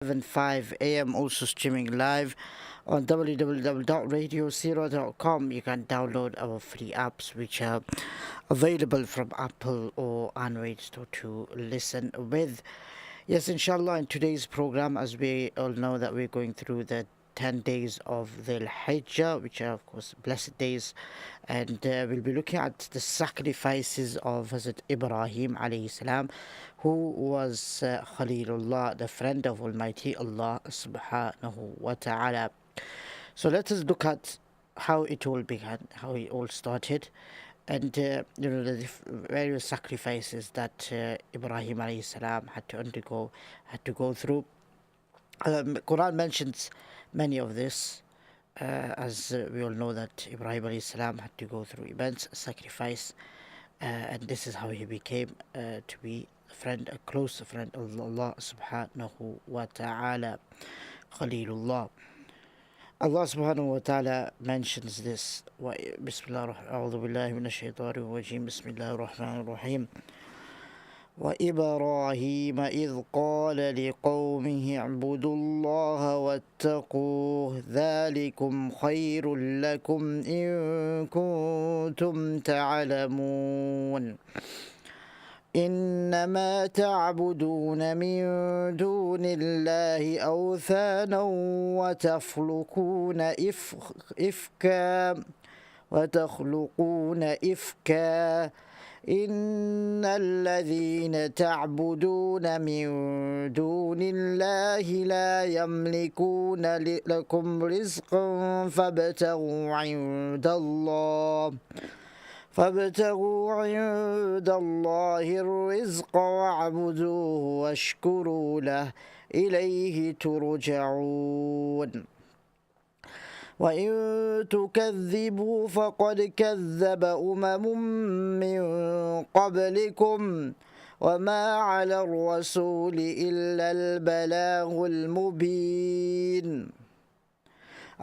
5 a.m. Also streaming live on www.radioseerah.com. You can download our free apps which are available from Apple or Android Store to listen with. Yes, inshallah, in today's program, as we all know that we're going through the 10 days of the Hajj, which are of course blessed days, and we'll be looking at the sacrifices of Hazrat Ibrahim alayhi salam, who was Khalilullah, the friend of Almighty Allah subhanahu wa ta'ala. So let us look at how it all began, how it all started, and the various sacrifices that Ibrahim alayhi salam had to undergo, had to go through. Quran mentions many of this, as we all know that Ibrahim alayhi salam had to go through immense sacrifice, and this is how he became to be a close friend of Allah subhanahu wa ta'ala, Khalilullah. Allah subhanahu wa ta'ala mentions this. Bismillah, a'udhu billahi minash shaitanir rajim. Bismillahir rahmanir rahim. وإبراهيم إذ قال لقومه اعبدوا الله واتقوه ذلكم خير لكم إن كنتم تعلمون إنما تعبدون من دون الله أوثانا وتخلقون إفكا إن الذين تعبدون من دون الله لا يملكون لكم رزقا فابتغوا عند الله الرزق واعبدوه واشكروا له إليه ترجعون وإن تكذبوا فقد كذب من قبلكم وما على الرسول إلا البلاغ المبين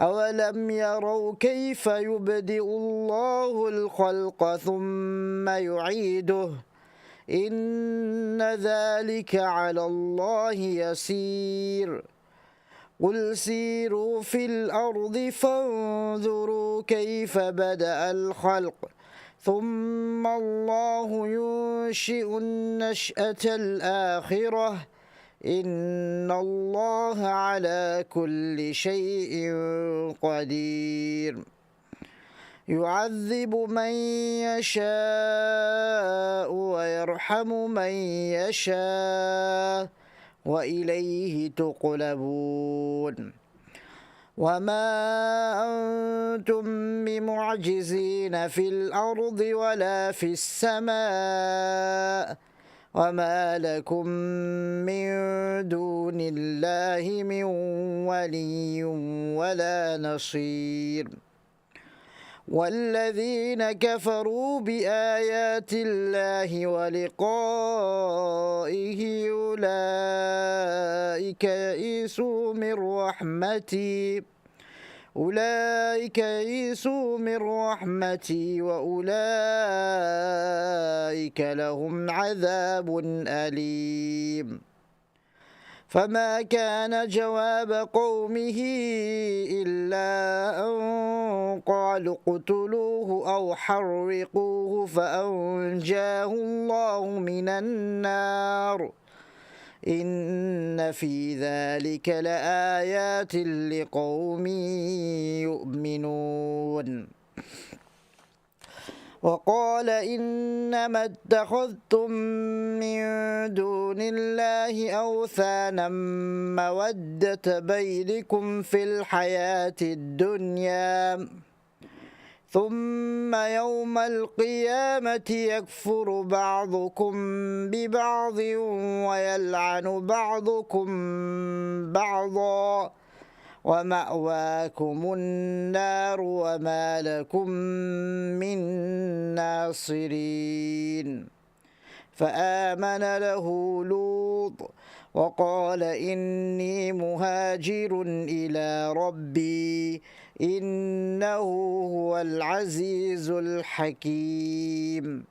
أولم يروا كيف يبدئ الله الخلق ثم يعيده إن ذلك على الله يسير قل سيروا في الأرض فانظروا كيف بدأ الخلق ثم الله ينشئ النشأة الآخرة إن الله على كل شيء قدير يعذب من يشاء ويرحم من يشاء وإليه تقلبون وما أنتم بمعجزين في الأرض ولا في السماء وما لكم من دون الله من ولي ولا نصير والذين كفروا بآيات الله ولقائه أولئك يئسوا من رحمتي وأولئك لهم عذاب أليم فما كان جواب قومه إلا أن قالوا اقتلوه أو حرقوه فأنجاه الله من النار إن في ذلك لآيات لقوم يؤمنون وقال إنما اتخذتم من دون الله أوثانا مودة بينكم في الحياة الدنيا ثم يوم القيامة يكفر بعضكم ببعض ويلعن بعضكم بعضا ومأواكم النار وما لكم من ناصرين فآمن له لوط وقال إني مهاجر إلى ربي إنه هو العزيز الحكيم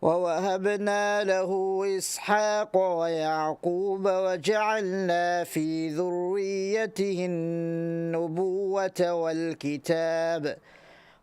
ووهبنا له إسحاق ويعقوب وجعلنا في ذريته النبوة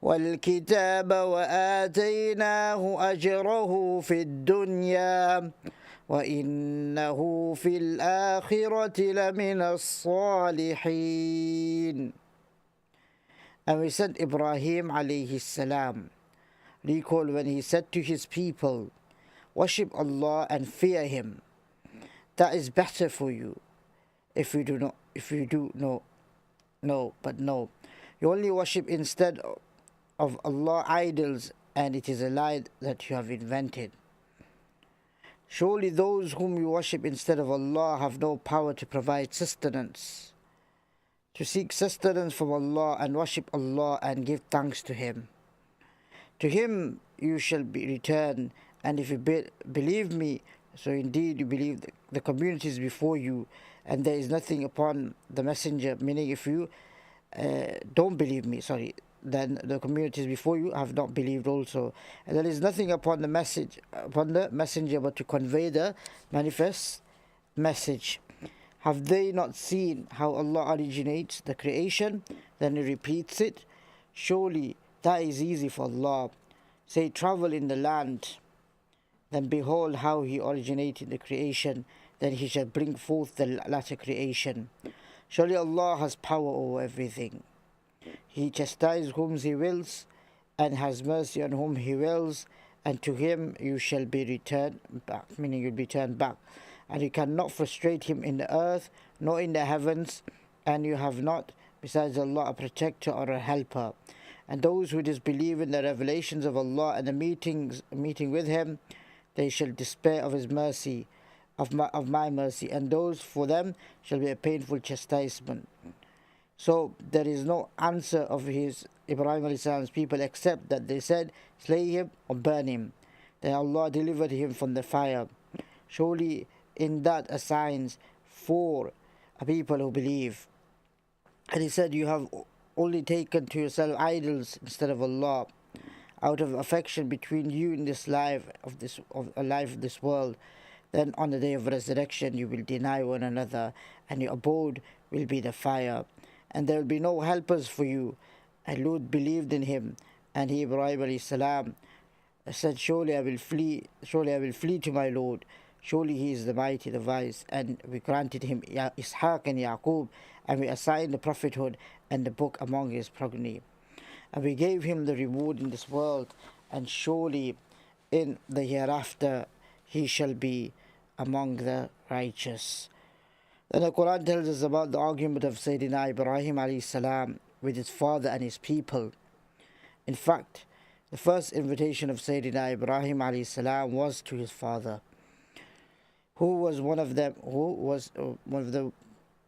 والكتاب وآتيناه أجره في الدنيا وإنه في الآخرة لمن الصالحين. And we sent Ibrahim alayhi salam. Recall when he said to his people, worship Allah and fear Him. That is better for you. If you do no, but no. You only worship instead of Allah idols, and it is a lie that you have invented. Surely those whom you worship instead of Allah have no power to provide sustenance. To seek sustenance from Allah and worship Allah and give thanks to Him. To Him you shall be returned, and if you believe me, so indeed you believe the communities before you, and there is nothing upon the messenger, meaning if you don't believe me, then the communities before you have not believed also. And there is nothing upon the messenger but to convey the manifest message. Have they not seen how Allah originates the creation? Then He repeats it. Surely that is easy for Allah. Say, travel in the land. Then behold how He originated the creation. Then He shall bring forth the latter creation. Surely Allah has power over everything. He chastises whom He wills, and has mercy on whom He wills, and to Him you shall be returned back, meaning you'll be turned back. And you cannot frustrate Him in the earth, nor in the heavens, and you have not, besides Allah, a protector or a helper. And those who disbelieve in the revelations of Allah and the meeting with Him, they shall despair of His mercy, of my mercy, and those for them shall be a painful chastisement. So there is no answer of Ibrahim alayhi salam's people except that they said, slay him or burn him. Then Allah delivered him from the fire. Surely in that are signs for a people who believe. And He said, you have only taken to yourself idols instead of Allah, out of affection between you in this life of this world. Then on the day of resurrection you will deny one another, and your abode will be the fire, and there will be no helpers for you. And Lut believed in him, and he, Ibrahim alayhi salam, said, surely I will flee to my Lord. Surely He is the mighty, the wise. And we granted him Ishaq and Yaqub, and we assigned the prophethood and the book among his progeny. And we gave him the reward in this world, and surely in the hereafter he shall be among the righteous. Then the Quran tells us about the argument of Sayyidina Ibrahim alayhi salam with his father and his people. In fact, the first invitation of Sayyidina Ibrahim alayhi salam was to his father, who was one of the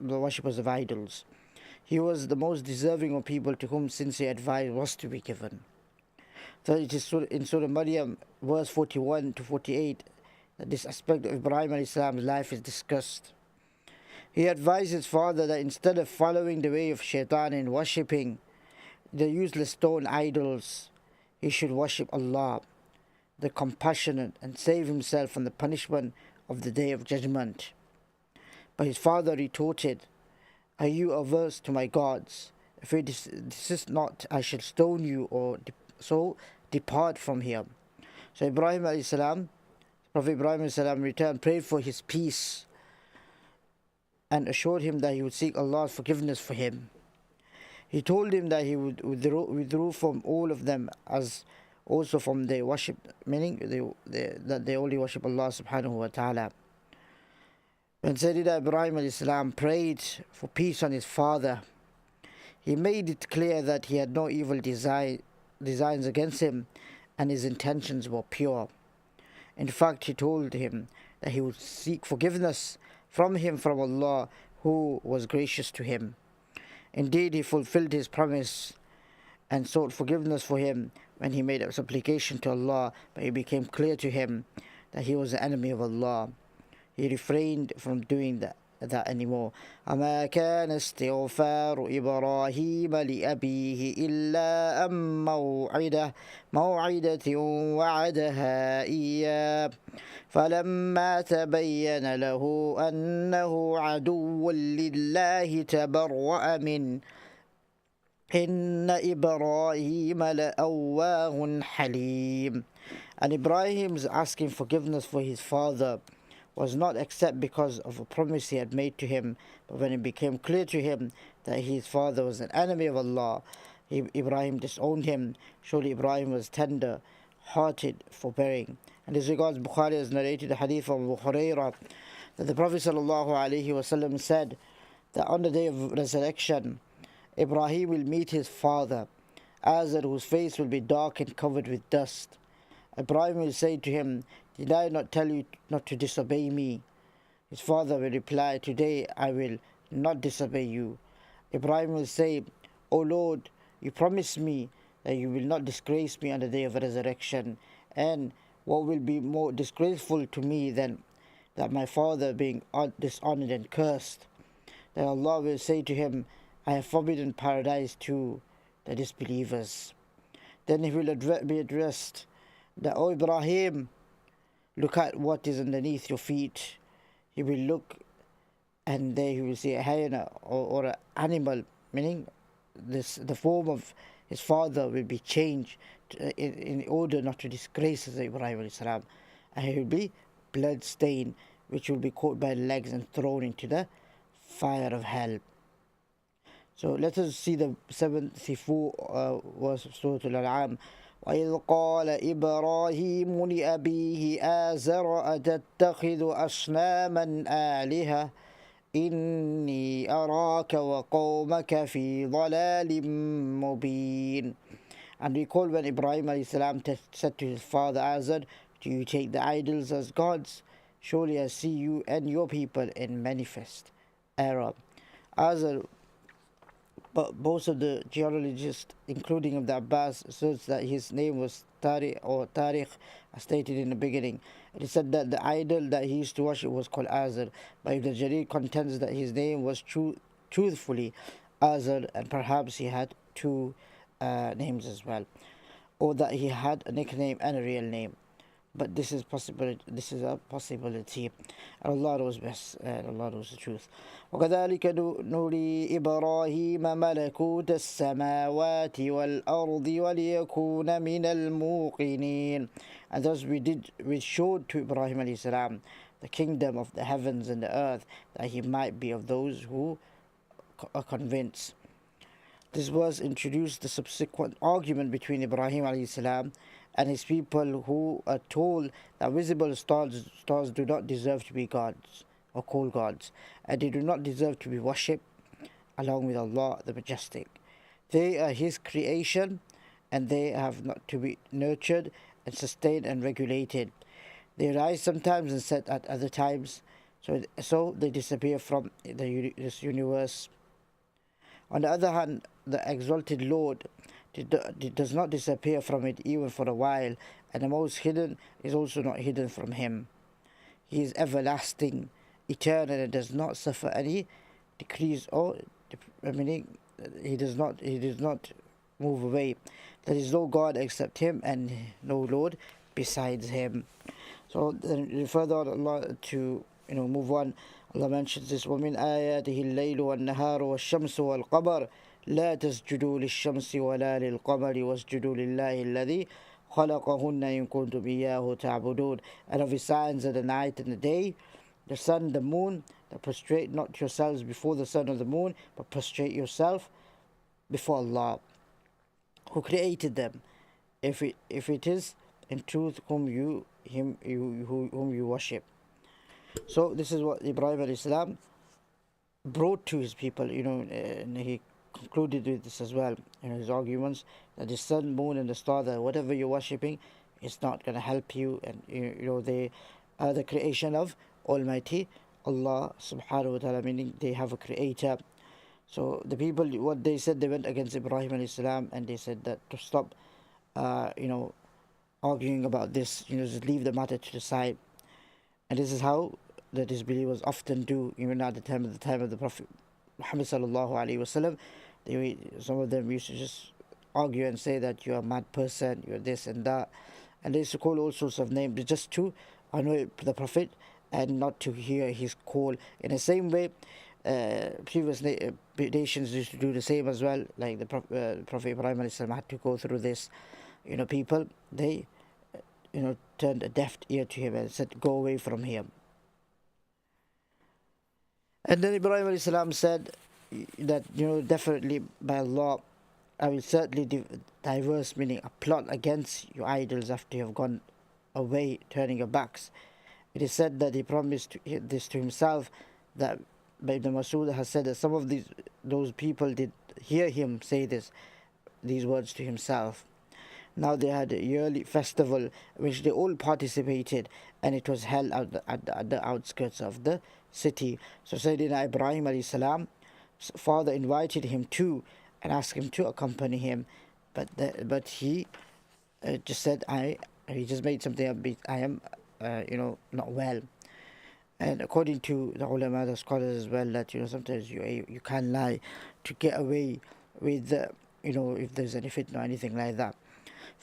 worshippers of idols. He was the most deserving of people to whom sincere advice was to be given. So it is in Surah Maryam, verse 41 to 48, that this aspect of Ibrahim alayhi salam's life is discussed. He advised his father that instead of following the way of shaitan and worshipping the useless stone idols, he should worship Allah, the compassionate, and save himself from the punishment of the Day of Judgment. But his father retorted, are you averse to my gods? If you desist not, I shall stone you, or so depart from here. So Ibrahim alayhi salam, Prophet Ibrahim alayhi salam returned, prayed for his peace, and assured him that he would seek Allah's forgiveness for him. He told him that he would withdraw from all of them, as also from their worship, meaning that they only worship Allah subhanahu wa ta'ala. When Sayyidina Ibrahim alayhi salam prayed for peace on his father, he made it clear that he had no evil designs against him, and his intentions were pure. In fact, he told him that he would seek forgiveness from Allah, who was gracious to him. Indeed, he fulfilled his promise and sought forgiveness for him when he made a supplication to Allah, but it became clear to him that he was the enemy of Allah. He refrained from doing that, that anymore. وما كان استغفار إبراهيم لأبيه إلا أن موعدة وعدها إياه فلما تبين له أنه عدو لله تبرأ منه إن إبراهيم لأواه حليم. And Ibrahim's asking forgiveness for his father was not except because of a promise he had made to him, but when it became clear to him that his father was an enemy of Allah, Ibrahim disowned him. Surely Ibrahim was tender hearted, forbearing. And this regards Bukhari has narrated the hadith of Abu Hurairah that the Prophet ﷺ said that on the day of resurrection, Ibrahim will meet his father, Azar, whose face will be dark and covered with dust. Ibrahim will say to him, "Did I not tell you not to disobey me?" His father will reply, "Today I will not disobey you." Ibrahim will say, "O Lord, you promised me that you will not disgrace me on the day of resurrection, and what will be more disgraceful to me than that my father being dishonored and cursed?" Then Allah will say to him, "I have forbidden paradise to the disbelievers." Then he will be addressed that, "O Ibrahim, look at what is underneath your feet." He will look, and there he will see a hyena or an animal, meaning the form of his father will be changed in order not to disgrace Ibrahim alayhi salam, and he will be blood stained, which will be caught by legs and thrown into the fire of hell. So let us see the 74 verse of Surah Al-An'am. وَإِذْ قَالَ إِبْرَاهِيمُ لِأَبِيهِ آزَرَ أَتَتَّخِذُ أَصْنَامًا آلِهَةً إِنِّي أَرَاكَ وَقَوْمَكَ فِي ضَلَالٍ مُبِينٍ. And recall when Ibrahim alayhi salam said to his father Azar, "Do you take the idols as gods? Surely I see you and your people in manifest error." Azar, but most of the geologists, including of the Abbas, asserts that his name was Tariq, as stated in the beginning. It is said that the idol that he used to worship was called Azar, but Ibn Jarir contends that his name was truthfully Azar, and perhaps he had two names as well, or that he had a nickname and a real name. But this is a possibility. Allah knows best, and Allah knows the truth. وَكَذَلِكَ نُرِي إِبْرَاهِيمَ مَلَكُوتَ السَّمَاوَاتِ وَالْأَرْضِ وَلِيَكُونَ مِنَ الْمُوقِنِينَ. And thus we showed to Ibrahim alayhi salam the kingdom of the heavens and the earth, that he might be of those who are convinced. This verse introduced the subsequent argument between Ibrahim alayhi salam and his people, who are told that visible stars do not deserve to be gods or called gods, and they do not deserve to be worshipped along with Allah the Majestic. They are His creation, and they have not to be nurtured and sustained and regulated. They rise sometimes and set at other times, so they disappear from this universe. On the other hand, the exalted Lord does not disappear from it even for a while, and the most hidden is also not hidden from Him. He is everlasting, eternal, and does not suffer any decrease or meaning he does not move away. There is no God except Him, and no Lord besides Him. So then further on, Allah to move on, Allah mentions this: وَمِنْ آيَاتِهِ اللَّيْلُ وَالنَّهَارُ وَالشَّمْسُ وَالْقَمَرُ لَا تَسْجُدُوا لِلشَّمْسِ وَلَا لِلْقَمَرِ وَاسْجُدُوا لِلَّهِ الَّذِي خَلَقَهُنَّ إِن كُنتُمْ إِيَّاهُ تَعْبُدُونَ. And of His signs are the night and the day, the sun, the moon, that prostrate not yourselves before the sun or the moon, but prostrate yourself before Allah, who created them, if it is in truth whom you worship. So this is what Ibrahim alayhi salam brought to his people, and he concluded with this as well in his arguments, that the sun, moon, and the star, that whatever you're worshipping is not going to help you, and they are the creation of Almighty Allah subhanahu wa ta'ala, meaning they have a creator. So the people, what they said, they went against Ibrahim alayhi salam, and they said that to stop arguing about this, just leave the matter to the side. And this is how the disbelievers often do, even at the time of the Prophet Muhammad sallallahu alaihi wasallam. Some of them used to just argue and say that you're a mad person, you're this and that, and they used to call all sorts of names just to annoy the Prophet and not to hear his call. In the same way, previous nations used to do the same as well. Like the Prophet Ibrahim alayhi salam had to go through this. People, they turned a deaf ear to him and said, "Go away from him." And then Ibrahim alayhi salam said that, definitely by Allah, I will certainly diverse, meaning a plot against your idols after you have gone away, turning your backs. It is said that he promised this to himself, that Ibn Masud has said that some of those people did hear him say these words to himself. Now they had a yearly festival which they all participated, and it was held at the outskirts of the city. So Sayyidina Ibrahim alayhi salam, father invited him to and asked him to accompany him, but he just said, he just made something up. I am not well. And according to the ulama, the scholars as well, that sometimes you can lie to get away with if there's any fitna or anything like that.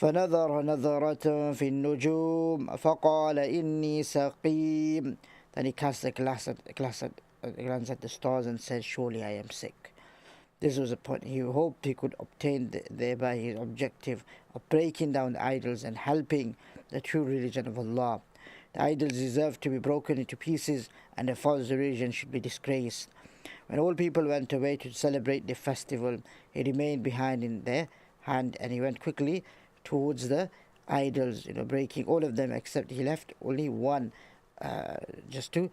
فنظر نظرة في النجوم فقال إني سقيم. Then he cast a glance at the stars and said, "Surely I am sick." This was a point he hoped he could obtain thereby his objective of breaking down the idols and helping the true religion of Allah. The idols deserve to be broken into pieces, and the false religion should be disgraced. When all people went away to celebrate the festival, he remained behind in their hand, and he went quickly towards the idols, breaking all of them, except he left only one, just to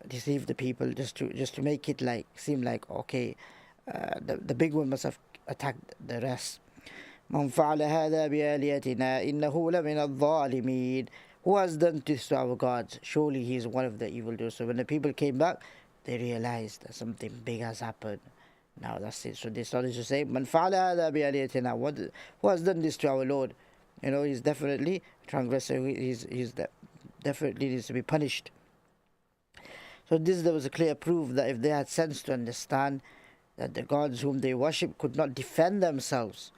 deceive the people, just to make it seem like, okay, the big one must have attacked the rest. من فعل هذا بآلهتنا إنه لمن الظالمين. Who has done this to our gods? Surely he is one of the evildoers. So when the people came back, they realized that something big has happened. Now that's it. So they started to say, "Man fa'ala hadha bi'aliyatina." Who has done this to our Lord? He's definitely a transgressor. Definitely needs to be punished. So there was a clear proof that if they had sense to understand that the gods whom they worship could not defend themselves,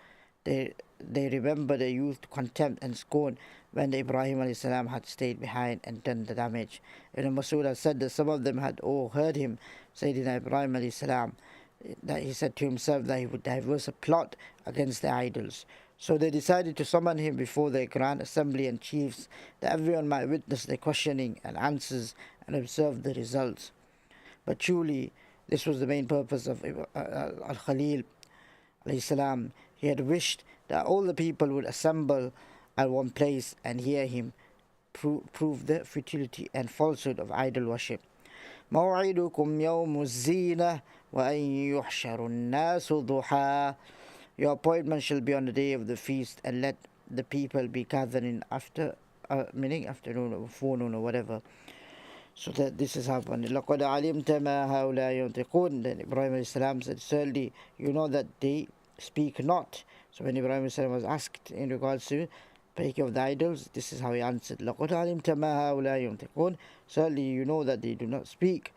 they remember their youth, contempt and scorn when the Ibrahim alayhi salam had stayed behind and done the damage. Ibn Masud has said that some of them had all heard him, Sayyidina Ibrahim alayhi salam, that he said to himself that he would diverse a plot against the idols. So they decided to summon him before their grand assembly and chiefs, that everyone might witness their questioning and answers and observe the results. But truly, this was the main purpose of Al-Khalil alayhi salam. He had wished that all the people would assemble at one place and hear him prove the futility and falsehood of idol worship. موعدكم يوم الزينة وأن يحشر الناس ضحى. Your appointment shall be on the day of the feast, and let the people be gathered in meaning afternoon or forenoon or whatever. So that this is happening. لقد علمت ما هؤلاء ينطقون. Then Ibrahim alayhi salam said, "Certainly you know that they speak not." So when Ibrahim alayhi salam was asked in regards to breaking of the idols, this is how he answered, لقد علمت ما هؤلاء ينطقون. Certainly you know that they do not speak.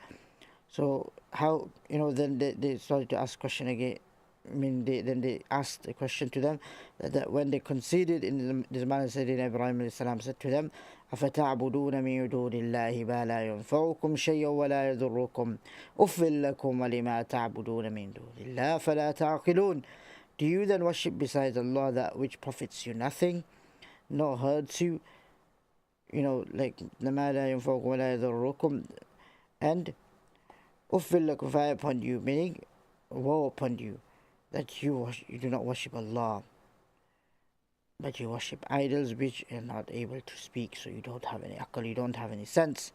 So how, then they started to ask question again. Then they asked a question to them, that when they conceded in this manner, Sayyidina Ibrahim alayhi salam said to them, أفتعبدون من دون الله ما لا ينفعكم شيئا ولا يضركم أفٍ لكم ولما تعبدون من دون الله فلا تعقلون. Do you then worship besides Allah that which profits you nothing, nor hurts you, like ما لا ينفعكم ولا يضركم, and أفٍ لكم, fire upon you, meaning woe upon you, that you do not worship Allah, but you worship idols which are not able to speak. So you don't have any aql, you don't have any sense.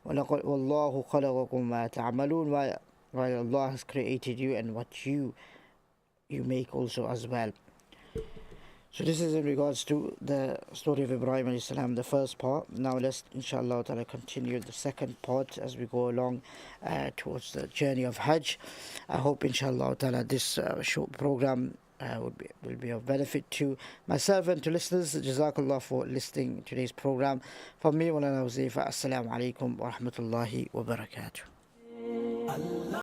وَاللَّهُ خَلَقَكُمْ مَا تَعْمَلُونَ. While Allah has created you and what you make also as well. So this is in regards to the story of Ibrahim alayhi salam, the first part. Now let's inshallah ta'ala continue the second part as we go along towards the journey of Hajj. I hope inshallah ta'ala this short program will be of benefit to myself and to listeners. Jazakallah for listening to today's program. From me, Molana Huzaifah, Assalamu alaikum wa rahmatullahi wa barakatuh.